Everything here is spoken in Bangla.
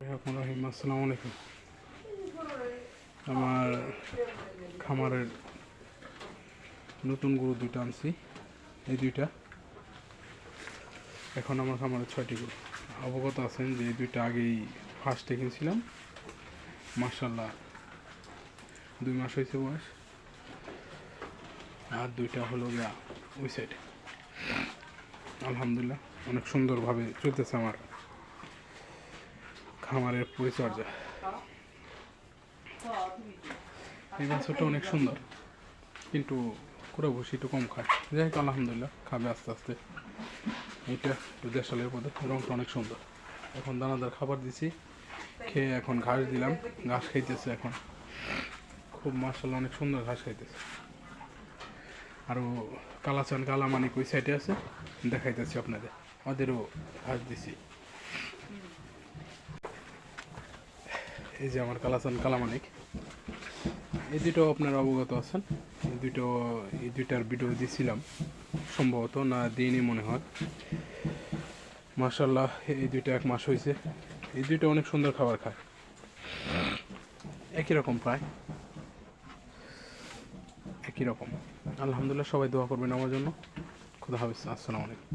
রহিম আসসালামু আলাইকুম। আমার খামারের নতুন গরু দুইটা আনছি। এই দুইটা এখন আমার খামারের 6টি গরু। অবগত আছেন যে এই দুইটা আগেই ফার্স্টে কিনছিলাম। মাশাআল্লাহ 2 মাস হয়েছে বয়স, আর দুইটা হলো গিয়া ওই সাইডে। আলহামদুলিল্লাহ অনেক সুন্দরভাবে চলতেছে আমার খামারের পরিচর্যা। এই বাছুরটা অনেক সুন্দর, কিন্তু কুড়া ভুসি একটু কম খায়। যাই হোক আলহামদুলিল্লাহ খাবে আস্তে আস্তে। এটা দেশালের পথে, রঙটা অনেক সুন্দর। এখন দানাদার খাবার দিছি, খেয়ে এখন ঘাস দিলাম, ঘাস খাইতেছে এখন। খুব মাশাআল্লাহ অনেক সুন্দর ঘাস খাইতেছে। আরও কালাচান কালামানিক ওই সাইডে আছে, দেখাইতেছি আপনাদের। ওদেরও ঘাস দিছি। এই যে আমার কালাচান কালামানিক, এই দুটো আপনারা অবগত আছেন। এই দুইটার ভিডিও দিয়েছিলাম সম্ভবত, না দিইনি মনে হয়। মাশাআল্লাহ এই দুইটা 1 মাস হয়েছে। এই দুইটা অনেক সুন্দর খাবার খায়, একই রকম প্রায় একই রকম। আলহামদুলিল্লাহ সবাই দোয়া করবেন আমার জন্য। খুদা হাফেজ, আসসালামু আলাইকুম।